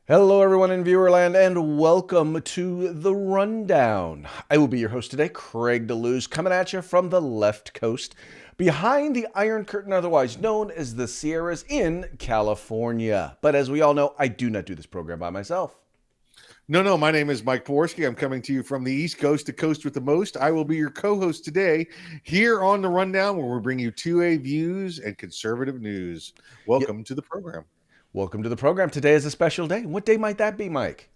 Hello, everyone in Viewerland, and welcome to The Rundown. I will be your host today, Craig DeLuz, coming at you from the left coast, behind the Iron Curtain, otherwise known as the Sierras in California. But as we all know, I do not do this program by myself. No, my name is Mike Poworski. I'm coming to you from the East Coast to Coast with the Most. I will be your co-host today here on The Rundown, where we bring you 2A views and conservative news. Welcome to the program. Welcome to the program. Today is a special day. What day might that be, Mike?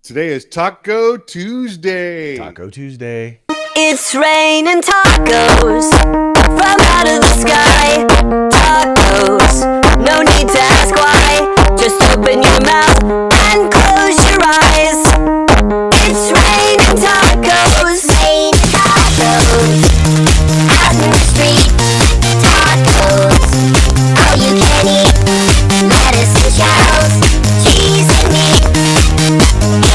Today is Taco Tuesday. Taco Tuesday. It's raining tacos from out of the sky. Tacos, no need to ask why. Just open your mouth and close your eyes. It's raining tacos, rain tacos. Out in the street, tacos. All you can eat, lettuce and shells, cheese and meat.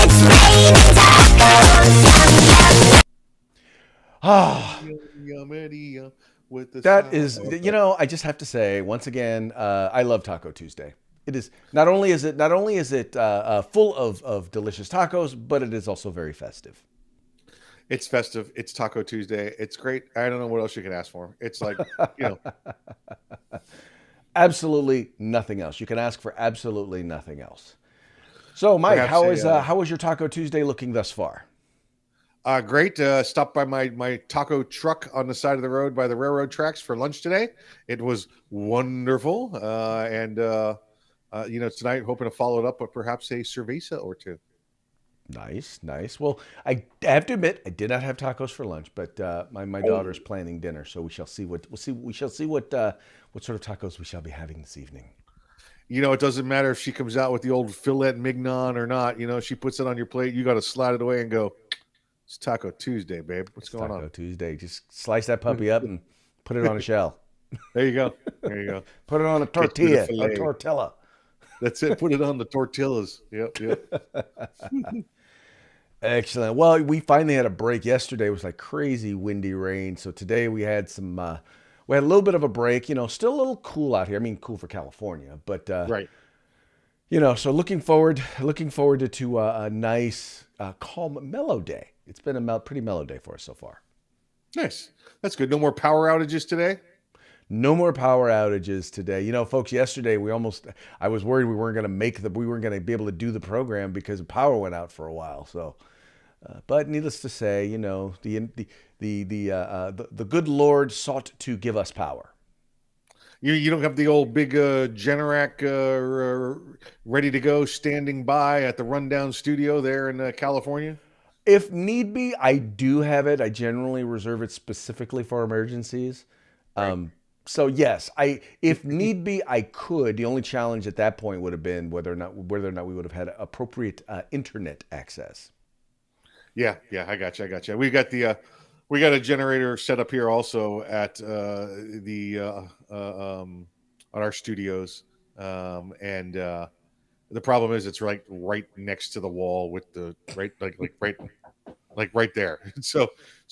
It's raining tacos, yum yum. Ah, With the that is, I just have to say once again, I love Taco Tuesday. It is not only is it full of delicious tacos, but it is also very festive. It's festive. It's Taco Tuesday. It's great. I don't know what else you can ask for. It's like, Absolutely nothing else. You can ask for absolutely nothing else. So, Mike, Perhaps how is your Taco Tuesday looking thus far? Great. Stopped by my taco truck on the side of the road by the railroad tracks for lunch today. It was wonderful. Tonight hoping to follow it up with perhaps a cerveza or two. Nice. Well, I have to admit I did not have tacos for lunch, but my daughter's planning dinner, so we shall see what sort of tacos we shall be having this evening. It doesn't matter if she comes out with the old filet mignon or not. She puts it on your plate. You got to slide it away and go, it's Taco Tuesday, babe. What's going on? Taco Tuesday. Just slice that puppy up and put it on a shell. There you go. Put it on a tortilla, a tortilla. That's it. Put it on the tortillas. Yep. Excellent. Well, we finally had a break yesterday. It was like crazy windy rain. So today we had a little bit of a break. Still a little cool out here. I mean, cool for California, but Right. So looking forward to a nice, calm, mellow day. It's been a pretty mellow day for us so far. Nice. That's good. No more power outages today? No more power outages today. Folks, yesterday I was worried we weren't going to be able to do the program because the power went out for a while. So, but needless to say, the good Lord sought to give us power. You don't have the old big Generac ready to go standing by at the Rundown studio there in California? If need be, I do have it. I generally reserve it specifically for emergencies. Right. So yes, if need be, I could. The only challenge at that point would have been whether or not we would have had appropriate internet access. Yeah, I got you. We got a generator set up here also at on our studios, and the problem is it's right next to the wall with the right there. So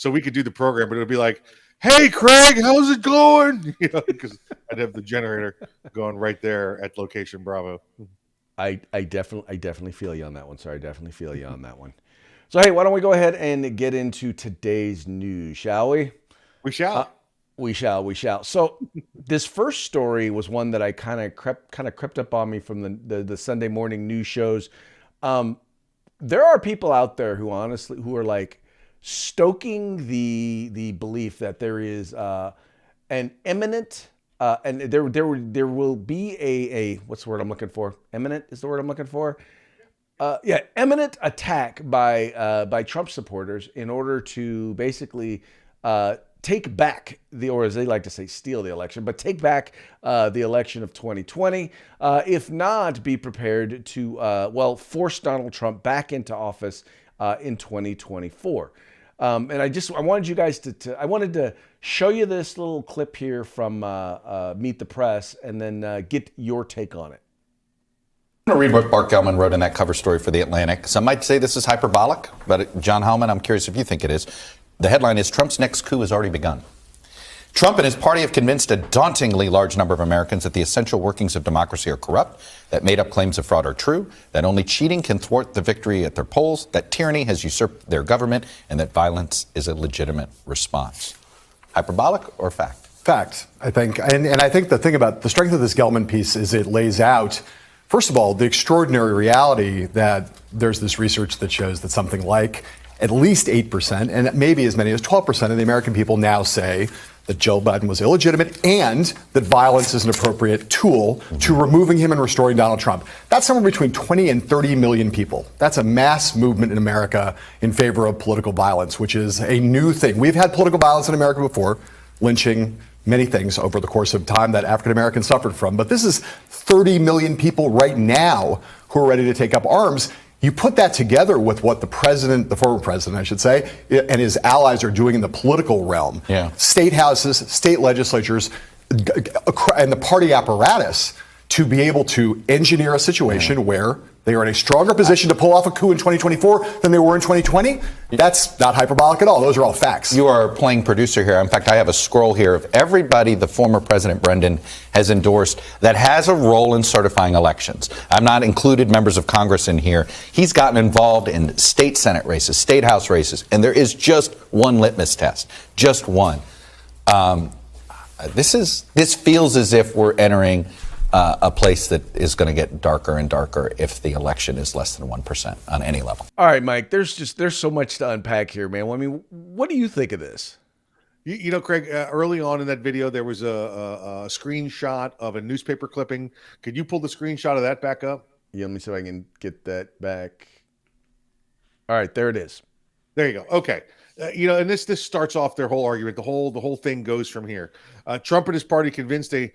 we could do the program, but it would be like, hey, Craig, how's it going? Because I'd have the generator going right there at location Bravo. I definitely feel you on that one, sir. I definitely feel you on that one. So, hey, why don't we go ahead and get into today's news, shall we? We shall. We shall. So, this first story was one that I kind of crept up on me from the Sunday morning news shows. There are people out there who are like stoking the belief that there is an imminent and there will be a what's the word I'm looking for? Imminent is the word I'm looking for. Imminent attack by Trump supporters in order to basically take back or as they like to say, steal the election, but take back the election of 2020. If not, be prepared to force Donald Trump back into office in 2024. And I wanted you guys I wanted to show you this little clip here from Meet the Press and then get your take on it. I'm going to read what Bart Gellman wrote in that cover story for The Atlantic. Some might say this is hyperbolic, but John Hellman, I'm curious if you think it is. The headline is, Trump's next coup has already begun. Trump and his party have convinced a dauntingly large number of Americans that the essential workings of democracy are corrupt, that made-up claims of fraud are true, that only cheating can thwart the victory at their polls, that tyranny has usurped their government, and that violence is a legitimate response. Hyperbolic or fact? Fact, I think. And I think the thing about the strength of this Gelman piece is it lays out, first of all, the extraordinary reality that there's this research that shows that something like at least 8% and maybe as many as 12% of the American people now say that Joe Biden was illegitimate and that violence is an appropriate tool to removing him and restoring Donald Trump. That's somewhere between 20 and 30 million people. That's a mass movement in America in favor of political violence, which is a new thing. We've had political violence in America before, lynching, many things over the course of time that African Americans suffered from. But this is 30 million people right now who are ready to take up arms. You put that together with what the president, the former president, I should say, and his allies are doing in the political realm. Yeah. State houses, state legislatures, and the party apparatus to be able to engineer a situation where they are in a stronger position to pull off a coup in 2024 than they were in 2020. That's not hyperbolic at all. Those are all facts. You are playing producer here. In fact, I have a scroll here of everybody the former President Brendan has endorsed that has a role in certifying elections. I'm not included members of Congress in here. He's gotten involved in state Senate races, state House races, and there is just one litmus test, just one. This feels as if we're entering a place that is going to get darker and darker if the election is less than 1% on any level. All right, Mike, there's so much to unpack here, man. I mean, what do you think of this? You know, Craig, early on in that video, there was a screenshot of a newspaper clipping. Could you pull the screenshot of that back up? Yeah, let me see if I can get that back. All right, there it is. There you go. Okay. And this starts off their whole argument. The whole thing goes from here. Trump and his party convinced a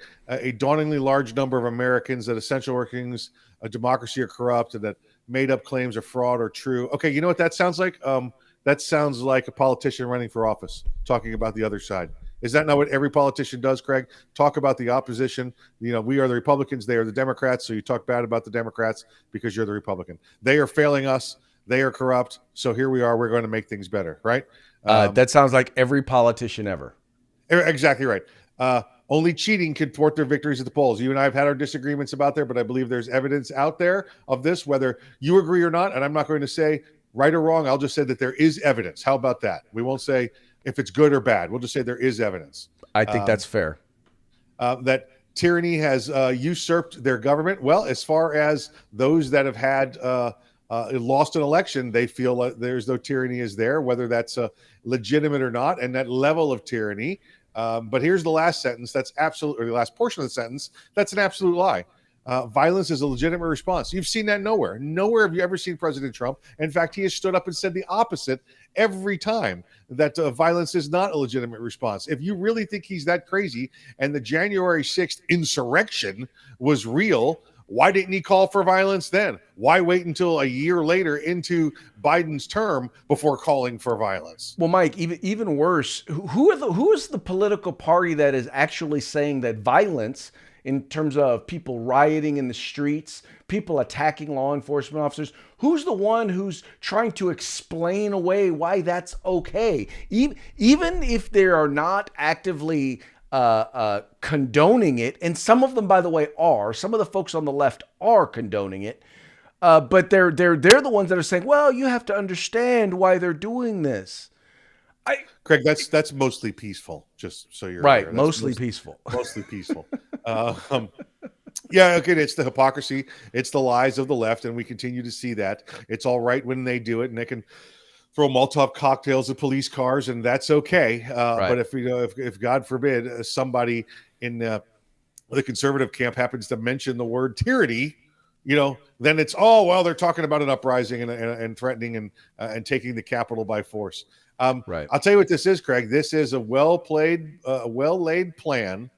dauntingly large number of Americans that essential workings of democracy are corrupt and that made-up claims of fraud are true. Okay, you know what that sounds like? That sounds like a politician running for office talking about the other side. Is that not what every politician does, Craig? Talk about the opposition. We are the Republicans. They are the Democrats. So you talk bad about the Democrats because you're the Republican. They are failing us. They are corrupt. So here we are. We're going to make things better, right? That sounds like every politician ever. Exactly right. Only cheating could thwart their victories at the polls. You and I have had our disagreements about there, but I believe there's evidence out there of this, whether you agree or not. And I'm not going to say right or wrong. I'll just say that there is evidence. How about that? We won't say if it's good or bad. We'll just say there is evidence. I think that's fair. That tyranny has usurped their government. Well, as far as those that have had lost an election, they feel like there's no tyranny is there, whether that's legitimate or not, and that level of tyranny. But here's the last sentence. That's absolute, or the last portion of the sentence. That's an absolute lie. Violence is a legitimate response. You've seen that nowhere. Nowhere have you ever seen President Trump. In fact, he has stood up and said the opposite every time, that violence is not a legitimate response. If you really think he's that crazy and the January 6th insurrection was real, why didn't he call for violence then? Why wait until a year later into Biden's term before calling for violence? Well, Mike, even worse, who is the political party that is actually saying that violence, in terms of people rioting in the streets, people attacking law enforcement officers, who's the one who's trying to explain away why that's okay? Even if they are not actively condoning it, and some of them, by the way, are. Some of the folks on the left are condoning it, but they're the ones that are saying, "Well, you have to understand why they're doing this." Craig, that's mostly peaceful. Just so you're right, aware. mostly peaceful. Mostly peaceful. Yeah, okay. It's the hypocrisy. It's the lies of the left, and we continue to see that. It's all right when they do it, and they can throw Molotov cocktails at police cars, and that's okay. Right. But if God forbid somebody in the conservative camp happens to mention the word tyranny, then it's they're talking about an uprising and threatening and taking the Capitol by force. Right. I'll tell you what this is, Craig. This is a well-laid plan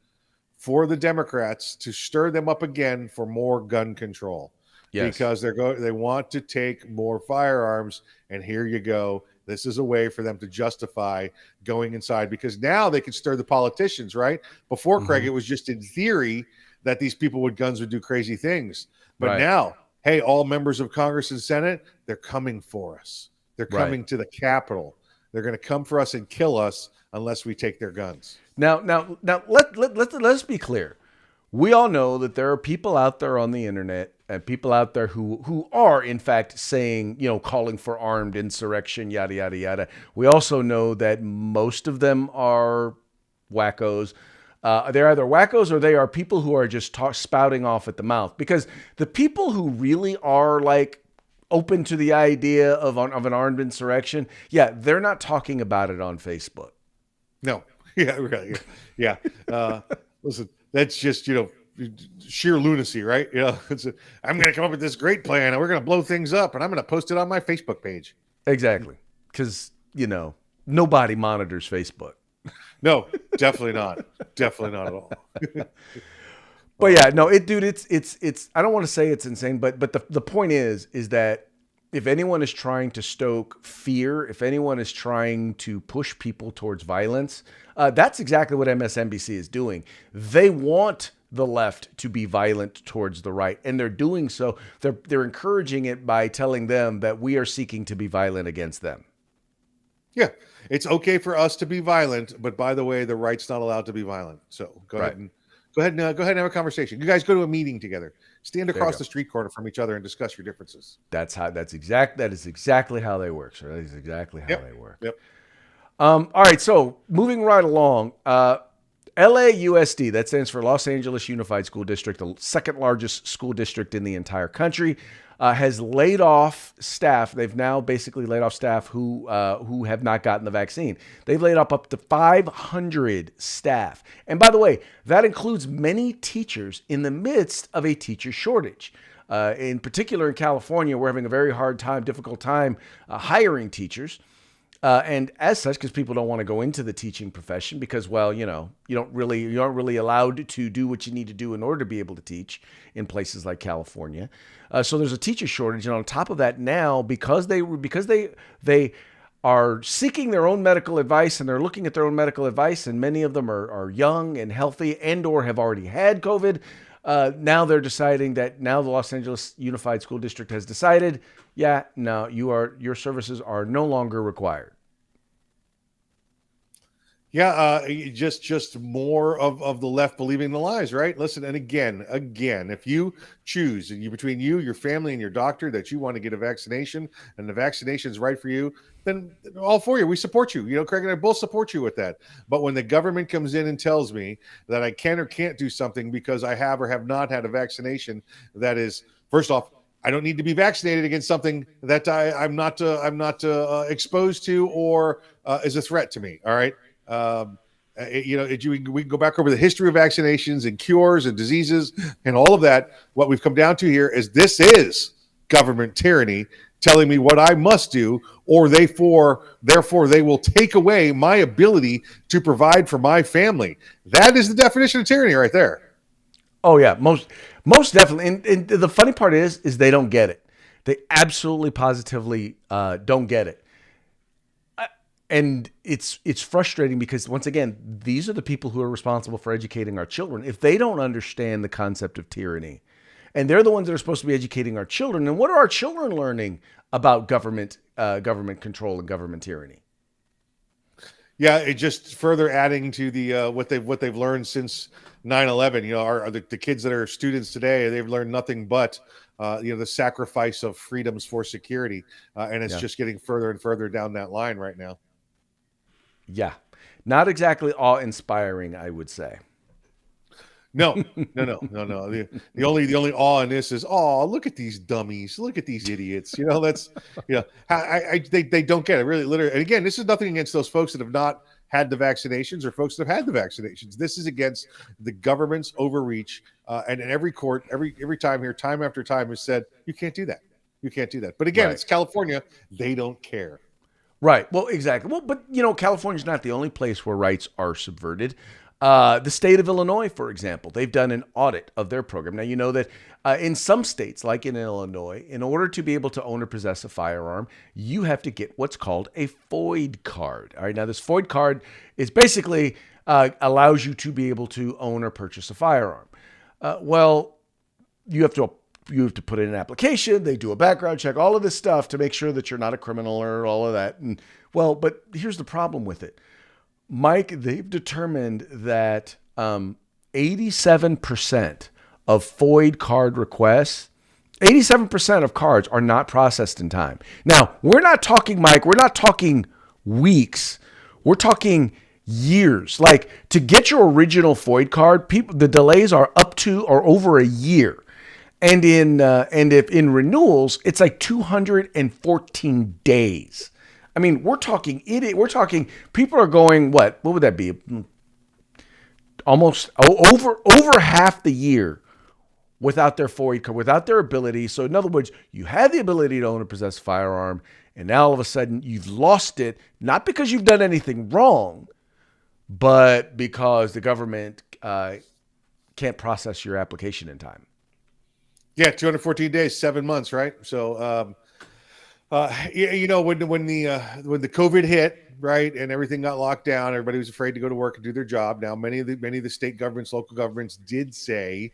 for the Democrats to stir them up again for more gun control. Yes. Because they want to take more firearms, and here you go. This is a way for them to justify going inside, because now they can stir the politicians, right? Before, Craig, it was just in theory that these people with guns would do crazy things. But now, hey, all members of Congress and Senate, they're coming for us. They're coming to the Capitol. They're going to come for us and kill us unless we take their guns. Now, let's be clear. We all know that there are people out there on the internet and people out there who are in fact saying, calling for armed insurrection, yada, yada, yada. We also know that most of them are wackos. They're either wackos or they are people who are just spouting off at the mouth, because the people who really are like open to the idea of an armed insurrection, they're not talking about it on Facebook. No. Yeah, really. Yeah. Listen, that's just, sheer lunacy, right? I'm going to come up with this great plan and we're going to blow things up and I'm going to post it on my Facebook page. Exactly. Because, nobody monitors Facebook. No, definitely not. Definitely not at all. But yeah, no, it's, I don't want to say it's insane, but the point is that if anyone is trying to stoke fear, if anyone is trying to push people towards violence, that's exactly what MSNBC is doing. They want the left to be violent towards the right, and they're doing so. They're encouraging it by telling them that we are seeking to be violent against them. Yeah, it's okay for us to be violent, but by the way, the right's not allowed to be violent. So go ahead and have a conversation. You guys go to a meeting together. Stand across the street corner from each other and discuss your differences. That is exactly how they work, sir. That is exactly how they work. Yep. All right, so moving right along, LAUSD, that stands for Los Angeles Unified School District, the second largest school district in the entire country, has laid off staff. They've now basically laid off staff who have not gotten the vaccine. They've laid off up to 500 staff. And by the way, that includes many teachers in the midst of a teacher shortage. In particular, in California, we're having a very difficult time hiring teachers. And as such, because people don't want to go into the teaching profession because, well, you aren't really allowed to do what you need to do in order to be able to teach in places like California. So there's a teacher shortage, and on top of that, now because they are seeking their own medical advice and they're looking at their own medical advice, and many of them are young and healthy and or have already had COVID. Now they're deciding that now the Los Angeles Unified School District has decided, your services are no longer required. Yeah, just more of the left believing the lies, right? Listen, and again, if you choose between you, your family, and your doctor that you want to get a vaccination and the vaccination is right for you, then all for you. We support you. Craig and I both support you with that. But when the government comes in and tells me that I can or can't do something because I have or have not had a vaccination, that is, first off, I don't need to be vaccinated against something that I'm not exposed to or is a threat to me. All right. We can go back over the history of vaccinations and cures and diseases and all of that. What we've come down to here is this is government tyranny telling me what I must do, or therefore they will take away my ability to provide for my family. That is the definition of tyranny right there. Oh yeah, most definitely. And the funny part is they don't get it. They absolutely positively don't get it. And it's frustrating because, once again, these are the people who are responsible for educating our children. If they don't understand the concept of tyranny, and they're the ones that are supposed to be educating our children, and what are our children learning about government control and government tyranny? Yeah, it just further adding to the what they've learned since 9/11. The kids that are students today, they've learned nothing but the sacrifice of freedoms for security, and it's just getting further and further down that line right now. Yeah, not exactly awe-inspiring, I would say. No. The only awe in this is, look at these dummies, look at these idiots. They don't get it, really, literally. And again, this is nothing against those folks that have not had the vaccinations or folks that have had the vaccinations. This is against the government's overreach. And in every court, every time here, time after time, has said you can't do that. You can't do that. But again, It's California. They don't care. Right. Well, exactly. Well, but California's not the only place where rights are subverted. The state of Illinois, for example, they've done an audit of their program. Now, you know that in some states, like in Illinois, in order to be able to own or possess a firearm, you have to get what's called a FOID card. All right. Now, this FOID card is basically allows you to be able to own or purchase a firearm. Well, you have to have to put in an application. They do a background check, all of this stuff to make sure that you're not a criminal or all of that. And well, but here's the problem with it, Mike. They've determined that 87% of FOID card requests, 87% of cards are not processed in time. Now, we're not talking, Mike. We're not talking weeks. We're talking years. Like, to get your original FOID card, the delays are up to or over a year. And if in renewals, it's like 214 days. I mean, we're talking people are going, what would that be? Almost over half the year without their FOID card, without their ability. So in other words, you had the ability to own and possess a firearm, and now all of a sudden you've lost it, not because you've done anything wrong, but because the government can't process your application in time. Yeah, 214 days, 7 months, right? So, you know, when the COVID hit, right, and everything got locked down, everybody was afraid to go to work and do their job. Now, many of the state governments, local governments did say,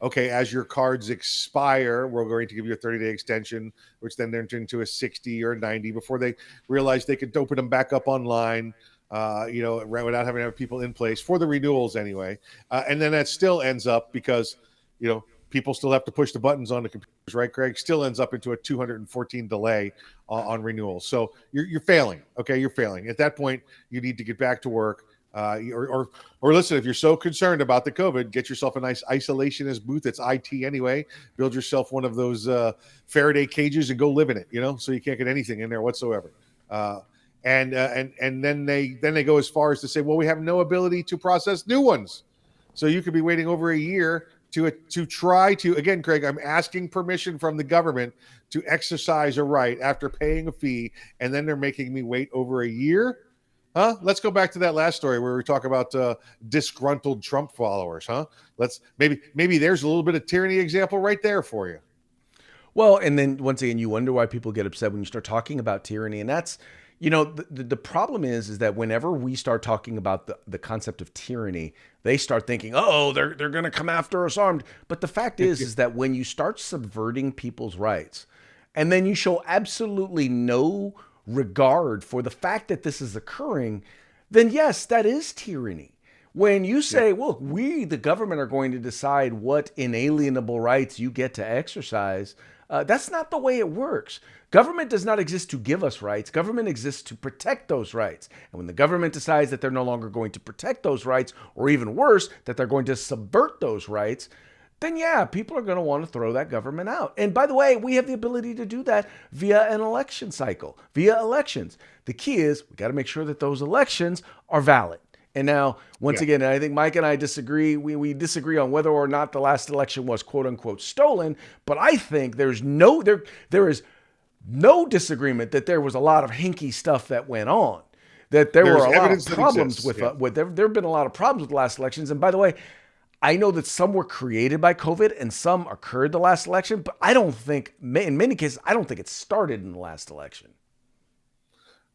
okay, as your cards expire, we're going to give you a 30-day extension, which then turned into a 60 or 90 before they realized they could open them back up online. You know, without having to have people in place for the renewals anyway. And then that still ends up because, you know, people still have to push the buttons on the computers, right, Craig? Still ends up into a 214 delay on renewals. So you're failing. Okay, you're failing. At that point, you need to get back to work. Or listen, if you're so concerned about the COVID, get yourself a nice isolationist booth. It's IT anyway. Build yourself one of those Faraday cages and go live in it, you know, so you can't get anything in there whatsoever. And then they go as far as to say, well, we have no ability to process new ones. So you could be waiting over a year to try to, again, Craig, I'm asking permission from the government to exercise a right after paying a fee, and then they're making me wait over a year. Huh? Let's go back to that last story where we talk about disgruntled Trump followers. Huh? Let's maybe there's a little bit of tyranny example right there for you. Well, and then once again, you wonder why people get upset when you start talking about tyranny, and that's, you know, the problem is that whenever we start talking about the concept of tyranny, they start thinking, oh, they're going to come after us armed. But the fact is that when you start subverting people's rights, and then you show absolutely no regard for the fact that this is occurring, then yes, that is tyranny. When you say, well, we, the government, are going to decide what inalienable rights you get to exercise, that's not the way it works. Government does not exist to give us rights. Government exists to protect those rights. And when the government decides that they're no longer going to protect those rights, or even worse, that they're going to subvert those rights, then yeah, people are going to want to throw that government out. And by the way, we have the ability to do that via an election cycle, via elections. The key is we got to make sure that those elections are valid. And now, once again, I think Mike and I disagree. We disagree on whether or not the last election was quote unquote stolen. But I think there is no disagreement that there was a lot of hinky stuff that went on. That there were a lot of problems with there have been a lot of problems with the last elections. And by the way, I know that some were created by COVID and some occurred the last election, but I don't think, in many cases, I don't think it started in the last election.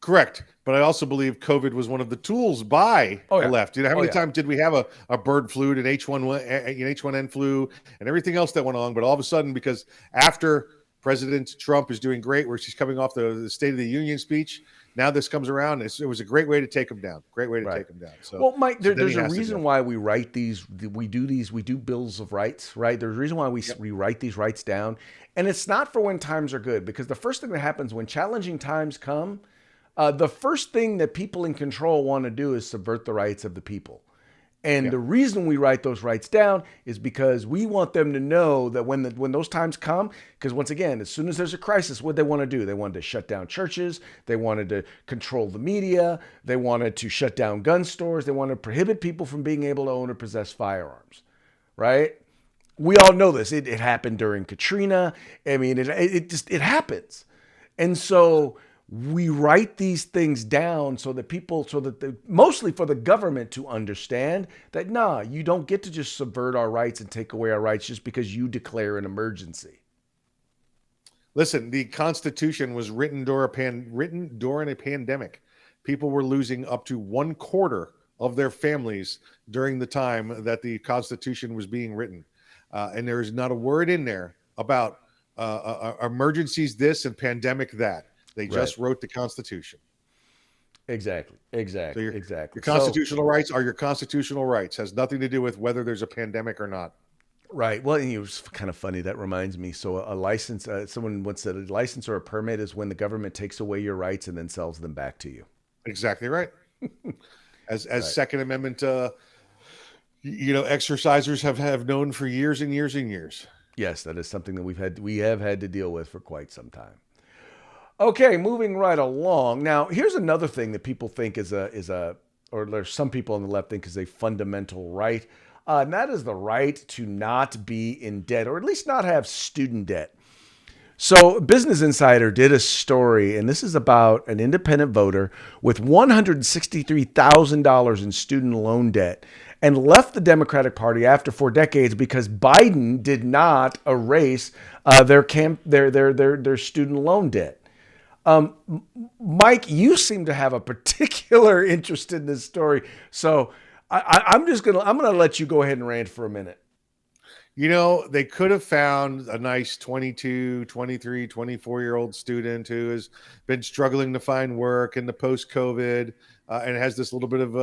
Correct. But I also believe COVID was one of the tools by the left. You know, how many times did we have a bird flu, an H1N flu, and everything else that went on? But all of a sudden, because after President Trump is doing great, where she's coming off the State of the Union speech, now this comes around. It was a great way to take him down. Great way to take him down. So, well, Mike, there's a reason why we write these. We do bills of rights, right? There's a reason why we write these rights down, and it's not for when times are good, because the first thing that happens when challenging times come, the first thing that people in control want to do is subvert the rights of the people. And the reason we write those rights down is because we want them to know that when those times come, because once again, as soon as there's a crisis, what they want to do? They wanted to shut down churches. They wanted to control the media. They wanted to shut down gun stores. They wanted to prohibit people from being able to own or possess firearms, right? We all know this. It happened during Katrina. I mean, it happens. And so we write these things down so that mostly for the government to understand that, you don't get to just subvert our rights and take away our rights just because you declare an emergency. Listen, the Constitution was written during a pandemic. People were losing up to 1/4 of their families during the time that the Constitution was being written. and there is not a word in there about emergencies this and pandemic that. They just wrote the Constitution. Exactly. So your Exactly. constitutional rights are your constitutional rights. Has nothing to do with whether there's a pandemic or not. Right. Well, and it was kind of funny. That reminds me. So a license, someone once said a license or a permit is when the government takes away your rights and then sells them back to you. Exactly right. As Second Amendment, exercisers have known for years and years and years. Yes, that is something that we have had to deal with for quite some time. Okay, moving right along. Now, here's another thing that people think or there's some people on the left think is a fundamental right. And that is the right to not be in debt, or at least not have student debt. So Business Insider did a story, and this is about an independent voter with $163,000 in student loan debt and left the Democratic Party after 4 decades because Biden did not erase their student loan debt. Mike, you seem to have a particular interest in this story, so I'm gonna let you go ahead and rant for a minute. They could have found a nice 22, 23, 24-year-old student who has been struggling to find work in the post-COVID and has this little bit of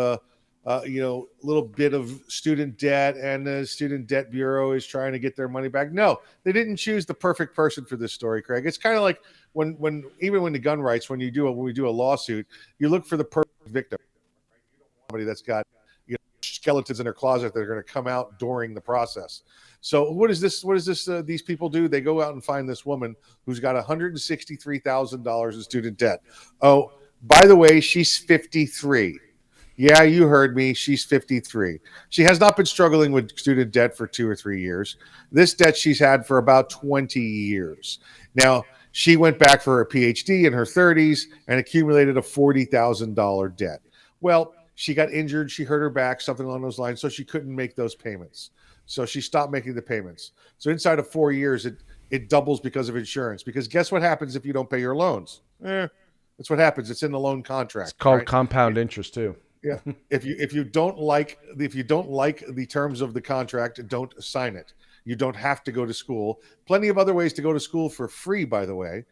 little bit of student debt, and the Student Debt Bureau is trying to get their money back. No, they didn't choose the perfect person for this story, Craig. It's kind of like when the gun rights, when we do a lawsuit, you look for the perfect victim. Somebody that's got skeletons in their closet that are going to come out during the process. So what is this? These people do? They go out and find this woman who's got $163,000 in student debt. Oh, by the way, she's 53. Yeah, you heard me. She's 53. She has not been struggling with student debt for 2 or 3 years. This debt she's had for about 20 years. Now, she went back for her PhD in her 30s and accumulated a $40,000 debt. Well, she got injured. She hurt her back, something along those lines. So she couldn't make those payments. So she stopped making the payments. So inside of 4 years, it doubles because of insurance. Because guess what happens if you don't pay your loans? That's what happens. It's in the loan contract. It's called compound interest too. Yeah. If you don't like the terms of the contract, don't sign it. You don't have to go to school. Plenty of other ways to go to school for free, by the way.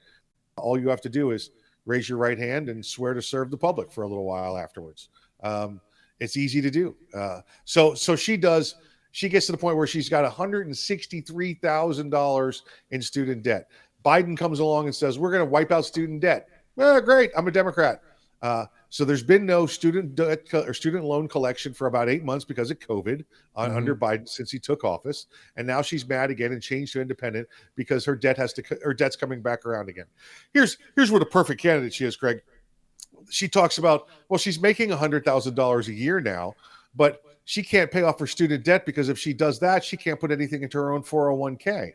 All you have to do is raise your right hand and swear to serve the public for a little while afterwards. It's easy to do. So she does. She gets to the point where she's got $163,000 in student debt. Biden comes along and says, we're going to wipe out student debt. Well, great. I'm a Democrat. So there's been no student debt or student loan collection for about 8 months because of COVID under Biden since he took office. And now she's mad again and changed to independent because her debt's coming back around again. Here's what a perfect candidate she is, Craig. She talks about, well, she's making $100,000 a year now, but she can't pay off her student debt because if she does that, she can't put anything into her own 401k.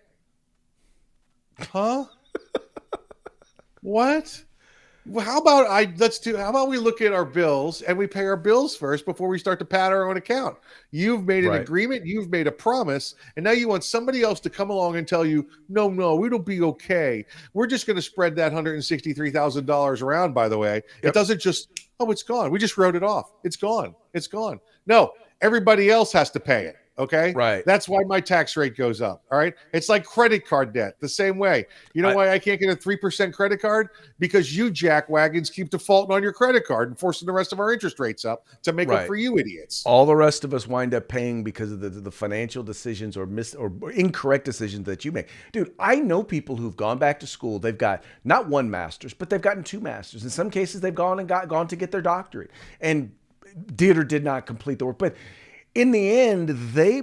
Huh? What? Well, how about we look at our bills and we pay our bills first before we start to pad our own account? You've made an agreement, you've made a promise, and now you want somebody else to come along and tell you, no, it'll be okay. We're just going to spread that $163,000 around, by the way. Yep. It doesn't just, it's gone. We just wrote it off. It's gone. No, everybody else has to pay it. Okay. Right. That's why my tax rate goes up. All right. It's like credit card debt the same way. You know why I can't get a 3% credit card? Because you jackwagons keep defaulting on your credit card and forcing the rest of our interest rates up to make up for you idiots. All the rest of us wind up paying because of the financial decisions or incorrect decisions that you make. Dude, I know people who've gone back to school. They've got not one master's, but they've gotten 2 masters. In some cases, they've gone to get their doctorate and did or did not complete the work. But in the end,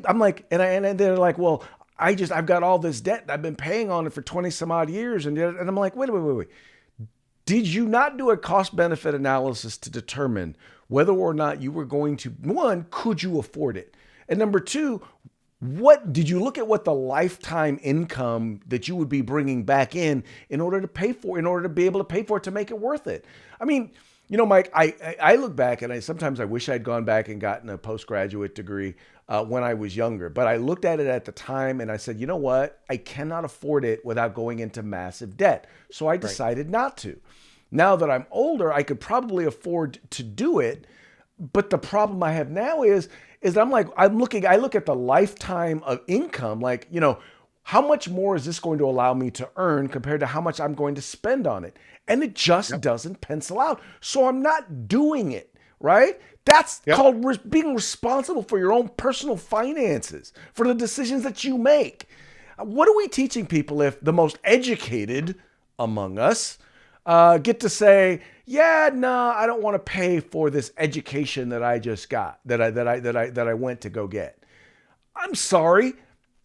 I'm like, and they're like, well, I've got all this debt. I've been paying on it for 20 some odd years. And I'm like, wait. Did you not do a cost benefit analysis to determine whether or not you were going to, 1, could you afford it? And number 2, did you look at what the lifetime income that you would be bringing back in order to be able to pay for it, to make it worth it? I mean, Mike, I look back and sometimes I wish I'd gone back and gotten a postgraduate degree when I was younger. But I looked at it at the time and I said, you know what? I cannot afford it without going into massive debt. So I decided not to. Now that I'm older, I could probably afford to do it. But the problem I have now is I look at the lifetime of income, like, how much more is this going to allow me to earn compared to how much I'm going to spend on it? And it just doesn't pencil out. So I'm not doing it, right? That's called being responsible for your own personal finances, for the decisions that you make. What are we teaching people if the most educated among us get to say, yeah, no, I don't want to pay for this education that I just got, that I went to go get. I'm sorry.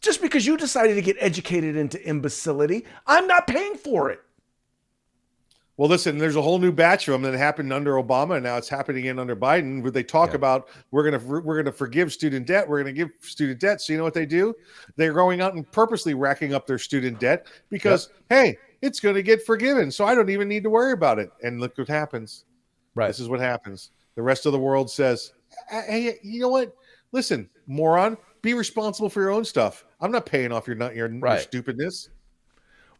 Just because you decided to get educated into imbecility, I'm not paying for it. Well, listen, there's a whole new batch of them that happened under Obama, and now it's happening again under Biden, where they talk about we're gonna forgive student debt, we're gonna give student debt. So you know what they do? They're going out and purposely racking up their student debt because hey, it's gonna get forgiven, so I don't even need to worry about it. And look what happens. Right. This is what happens. The rest of the world says, hey, you know what? Listen, moron, be responsible for your own stuff. I'm not paying off your stupidness.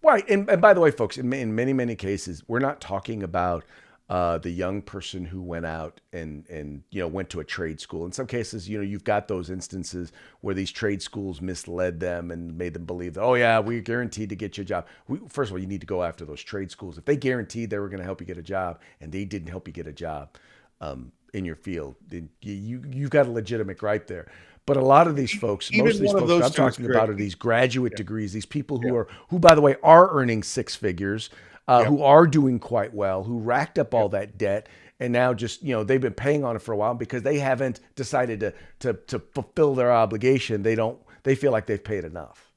Right. And by the way, folks, in many, many cases, we're not talking about the young person who went out and went to a trade school. In some cases, you've got those instances where these trade schools misled them and made them believe that, oh, yeah, we're guaranteed to get you a job. First of all, you need to go after those trade schools. If they guaranteed they were going to help you get a job and they didn't help you get a job in your field, then you've got a legitimate gripe there. But a lot of these folks, most of these folks I'm talking about are these graduate degrees, these people who, by the way, are earning six figures, who are doing quite well, who racked up all that debt, and now just, they've been paying on it for a while because they haven't decided to fulfill their obligation. They feel like they've paid enough.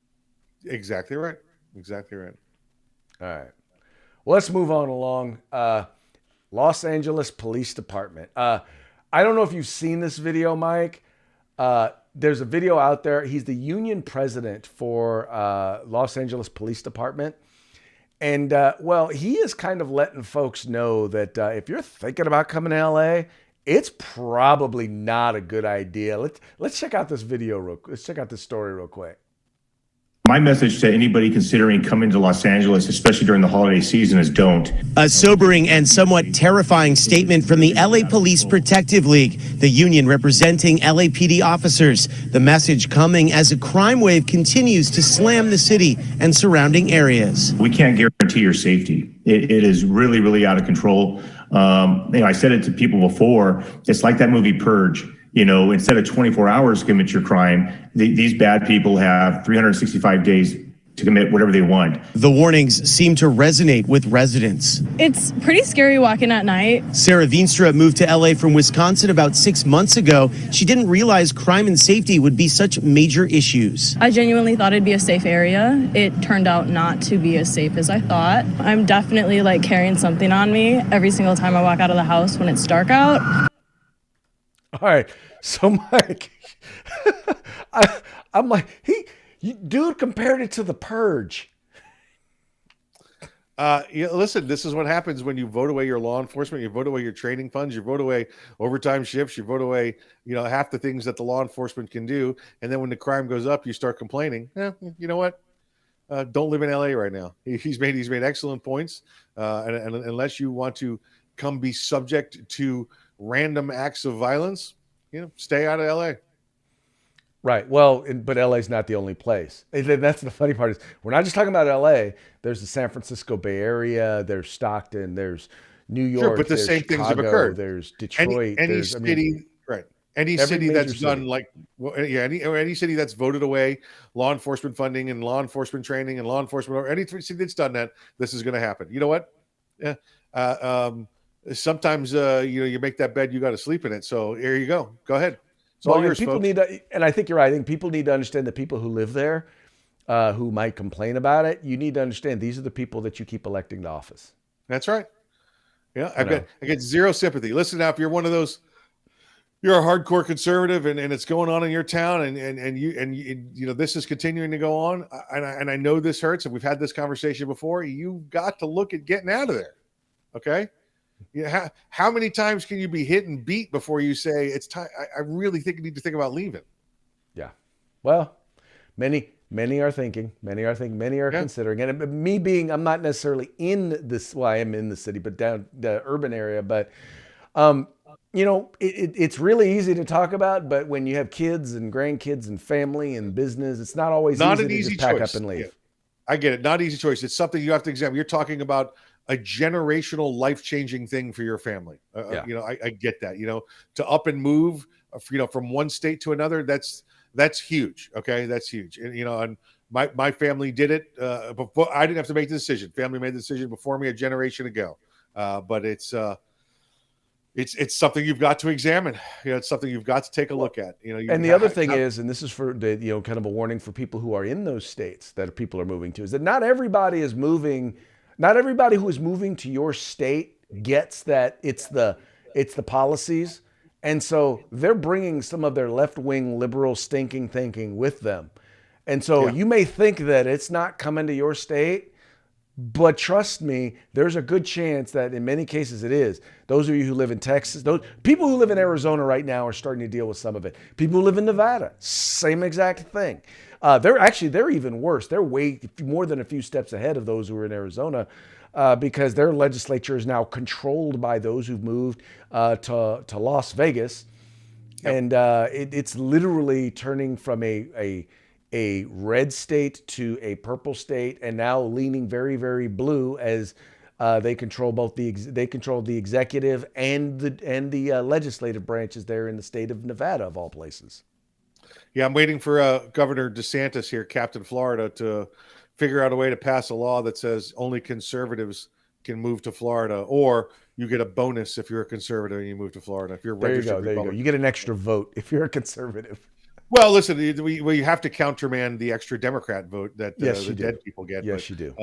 Exactly right. Exactly right. All right. Well, let's move on along. Los Angeles Police Department. I don't know if you've seen this video, Mike. There's a video out there. He's the union president for Los Angeles Police Department. And, he is kind of letting folks know that if you're thinking about coming to LA, it's probably not a good idea. Let's check out this video let's check out this story real quick. My message to anybody considering coming to Los Angeles, especially during the holiday season, is don't. A sobering and somewhat terrifying statement from the LA Police Protective League, the union representing LAPD officers. The message coming as a crime wave continues to slam the city and surrounding areas. We can't guarantee your safety. It is really, really out of control. I said it to people before. It's like that movie Purge. Instead of 24 hours to commit your crime, these bad people have 365 days to commit whatever they want. The warnings seem to resonate with residents. It's pretty scary walking at night. Sarah Veenstra moved to LA from Wisconsin about 6 months ago. She didn't realize crime and safety would be such major issues. I genuinely thought it'd be a safe area. It turned out not to be as safe as I thought. I'm definitely carrying something on me every single time I walk out of the house when it's dark out. All right. So, Mike, I'm like, dude compared it to the Purge. Listen, this is what happens when you vote away your law enforcement, you vote away your training funds, you vote away overtime shifts, you vote away, half the things that the law enforcement can do. And then when the crime goes up, you start complaining. You know what? Don't live in LA right now. He's made excellent points. And unless you want to come be subject to random acts of violence, stay out of LA. Right. Well, but LA's not the only place. That's the funny part is we're not just talking about LA. There's the San Francisco Bay Area. There's Stockton. There's New York. Sure, but the same Chicago, things have occurred. There's Detroit. Any city, right? Any city that's done any city that's voted away law enforcement funding and law enforcement training and law enforcement, any city that's done that, this is going to happen. You know what? Sometimes you make that bed, you got to sleep in it. So here you go. Go ahead. It's all yours, people folks. and I think you're right. I think people need to understand that people who live there, who might complain about it, you need to understand these are the people that you keep electing to office. That's right. Yeah, I get zero sympathy. Listen, now, if you're one of those, you're a hardcore conservative, and it's going on in your town, and you this is continuing to go on, and I know this hurts, and we've had this conversation before. You've got to look at getting out of there. Okay. How many times can you be hit and beat before you say it's time? I really think you need to think about leaving. Yeah. Well, many are thinking, many are considering. And me being, I'm not necessarily in this, well, I am in the city, but down the urban area. But It's really easy to talk about, but when you have kids and grandkids and family and business, it's not always Not easy an to easy just pack choice. up and leave. Yeah, I get it. Not easy choice. It's something you have to examine. You're talking about a generational, life-changing thing for your family. Yeah. I get that. To up and move, from one state to another. That's huge. Okay, that's huge. And my family did it before. I didn't have to make the decision. Family made the decision before me a generation ago. But it's something you've got to examine. It's something you've got to take a look at. And the other thing is, and this is for the, kind of a warning for people who are in those states that people are moving to, is that not everybody is moving. Not everybody who is moving to your state gets that it's the policies. And so they're bringing some of their left-wing liberal stinking thinking with them. And so you may think that it's not coming to your state, but trust me, there's a good chance that in many cases it is. Those of you who live in Texas, those people who live in Arizona right now are starting to deal with some of it. People who live in Nevada, same exact thing. They're even worse. They're way more than a few steps ahead of those who are in Arizona because their legislature is now controlled by those who've moved to Las Vegas. Yep. And it's literally turning from a red state to a purple state, and now leaning very, very blue as they control both the executive and the legislative branches there in the state of Nevada, of all places. Yeah, I'm waiting for Governor DeSantis here, Captain Florida, to figure out a way to pass a law that says only conservatives can move to Florida, or you get a bonus if you're a conservative and you move to Florida. If you're registered there you go. You get an extra vote if you're a conservative. Well, listen, we have to countermand the extra Democrat vote that the dead people get. Yes, you do.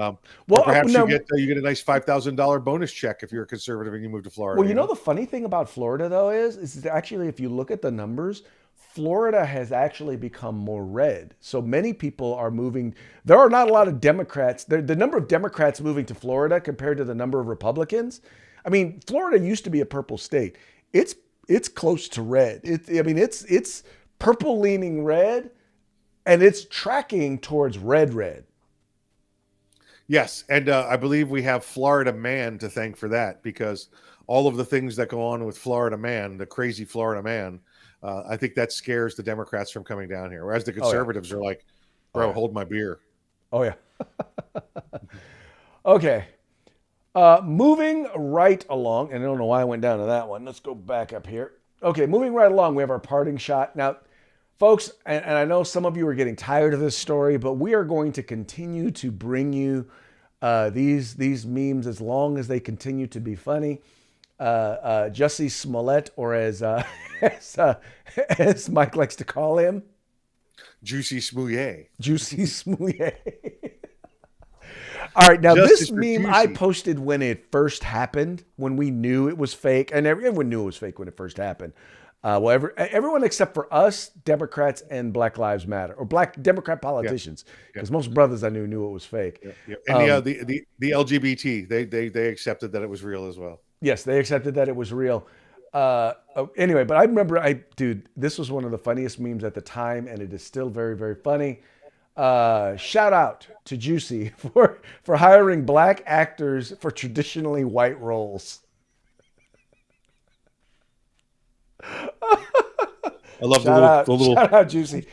Perhaps you get a nice $5,000 bonus check if you're a conservative and you move to Florida. Well, you know the funny thing about Florida, though, is actually, if you look at the numbers, Florida has actually become more red. So many people are moving. There are not a lot of Democrats. The number of Democrats moving to Florida compared to the number of Republicans. I mean, Florida used to be a purple state. It's close to red. It's purple leaning red, and it's tracking towards red. Yes, and I believe we have Florida Man to thank for that, because all of the things that go on with Florida Man, the crazy Florida Man, I think that scares the Democrats from coming down here. Whereas the conservatives are like, bro, hold my beer. Oh, yeah. Okay. Moving right along, and I don't know why I went down to that one. Let's go back up here. Okay, moving right along, we have our parting shot. Now, folks, and I know some of you are getting tired of this story, but we are going to continue to bring you these memes as long as they continue to be funny. Jussie Smollett, or as Mike likes to call him, Juicy Smouillet. Juicy Smouillet. All right, now this meme I posted when it first happened, when we knew it was fake, and everyone knew it was fake when it first happened. Everyone except for us, Democrats, and Black Lives Matter, or Black Democrat politicians, because most brothers I knew it was fake. And the LGBT, they accepted that it was real as well. Yes, they accepted that it was real. Anyway, but I remember, dude, this was one of the funniest memes at the time, and it is still very, very funny. Shout out to Juicy for hiring black actors for traditionally white roles. I love the little shout out Juicy.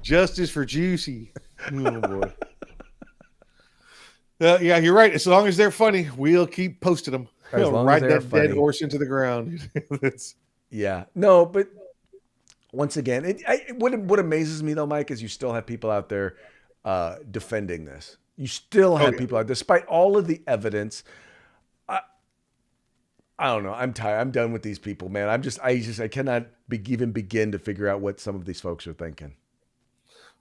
Justice for Juicy. Oh boy. Yeah, you're right. As long as they're funny, we'll keep posting them. Ride that dead horse into the ground. Yeah. No, but once again, what amazes me though, Mike, is you still have people out there defending this. You still have people out, despite all of the evidence. I don't know. I'm tired. I'm done with these people, man. I cannot even begin to figure out what some of these folks are thinking.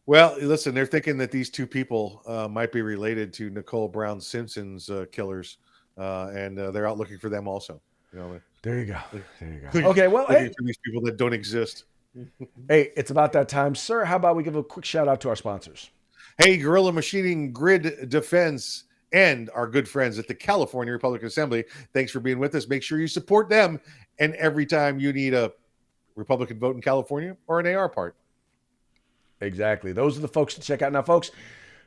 Well, listen, they're thinking that these two people might be related to Nicole Brown Simpson's killers, and they're out looking for them also. There you go. Okay, well, looking for these people that don't exist. Hey, it's about that time, sir. How about we give a quick shout out to our sponsors? Hey, Guerrilla Machining, Grid Defense, and our good friends at the California Republican Assembly. Thanks for being with us. Make sure you support them. And every time you need a Republican vote in California or an AR part. Exactly. Those are the folks to check out. Now, folks,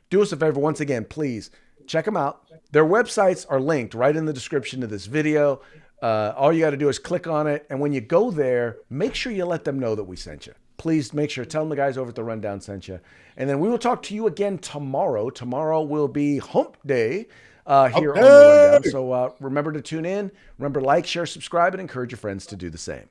do us a favor once again, please. Check them out. Their websites are linked right in the description of this video. All you got to do is click on it. And when you go there, make sure you let them know that we sent you. Please make sure, tell them the guys over at the Rundown sent you. And then we will talk to you again tomorrow. Tomorrow will be hump day here on the Rundown. So remember to tune in. Remember, like, share, subscribe, and encourage your friends to do the same.